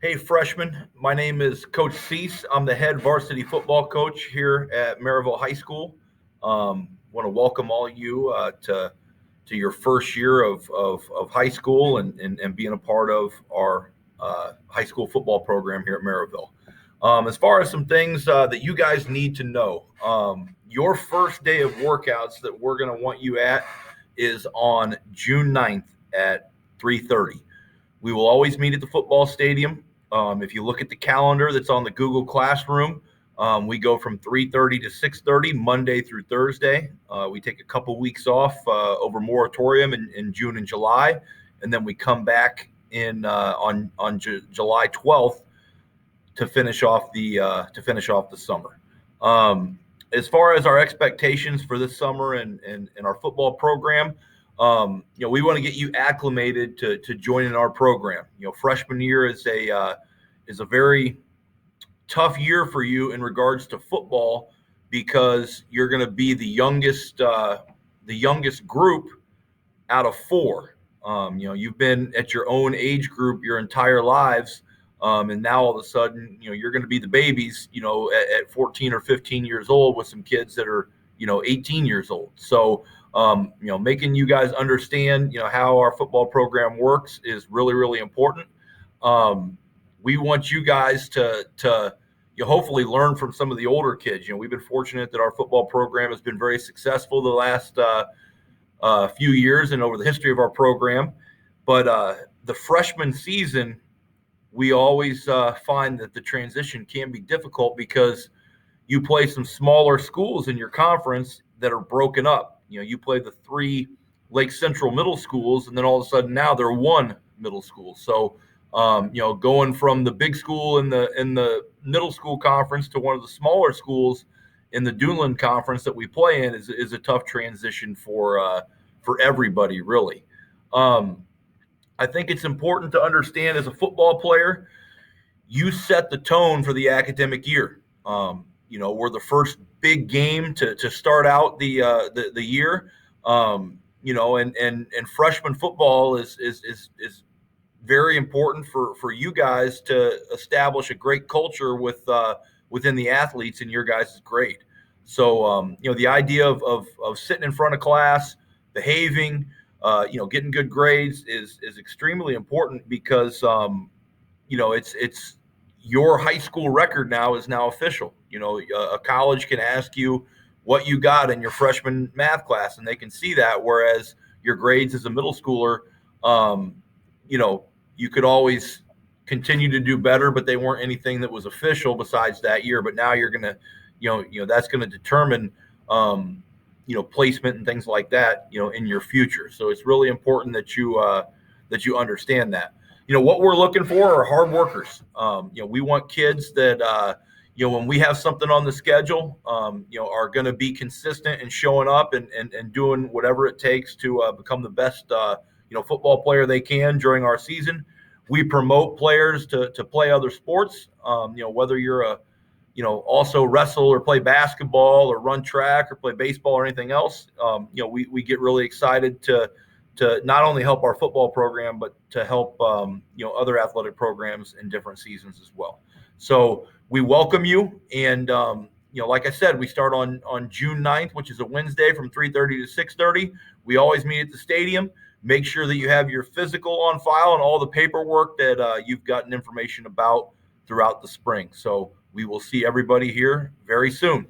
Hey, freshmen. My name is Coach Seiss. I'm the head varsity football coach here at Maryville High School. Want to welcome all of you to your first year of high school and being a part of our high school football program here at Maryville. As far as some things that you guys need to know, your first day of workouts that we're going to want you at is on June 9th at 3:30. We will always meet at the football stadium. If you look at the calendar that's on the Google Classroom, we go from 3:30 to 6:30 Monday through Thursday. We take a couple weeks off over moratorium in June and July, and then we come back in on July 12th to finish off the summer. As far as our expectations for this summer and our football program, we want to get you acclimated to joining our program. Freshman year is a very tough year for you in regards to football because you're going to be the youngest group out of four. You've been at your own age group your entire lives, and now all of a sudden, you're going to be the babies, at 14 or 15 years old with some kids that are, 18 years old. So, making you guys understand, how our football program works is really, really important. We want you guys to hopefully learn from some of the older kids. We've been fortunate that our football program has been very successful the last few years and over the history of our program. But the freshman season, we always find that the transition can be difficult because you play some smaller schools in your conference that are broken up. You play the three Lake Central middle schools, and then all of a sudden now they're one middle school. So, going from the big school in the middle school conference to one of the smaller schools in the Duneland conference that we play in is a tough transition for everybody, really. I think it's important to understand as a football player, you set the tone for the academic year. We're the first big game to start out the year. And freshman football is very important for you guys to establish a great culture within the athletes in your guys' grade. So the idea of sitting in front of class, behaving, getting good grades is extremely important because it's your high school record now is now official. A college can ask you what you got in your freshman math class, and they can see that. Whereas your grades as a middle schooler, you could always continue to do better, but they weren't anything that was official besides that year. But now you're gonna, that's going to determine, placement and things like that, in your future. So it's really important that you understand that. What we're looking for are hard workers. We want kids that, when we have something on the schedule, are going to be consistent and showing up and doing whatever it takes to become the best, football player they can during our season. We promote players to play other sports, whether you're also wrestle or play basketball or run track or play baseball or anything else. We get really excited to not only help our football program, but to help, other athletic programs in different seasons as well. So we welcome you. And, like I said, we start on June 9th, which is a Wednesday from 3:30 to 6:30. We always meet at the stadium. Make sure that you have your physical on file and all the paperwork that you've gotten information about throughout the spring. So we will see everybody here very soon.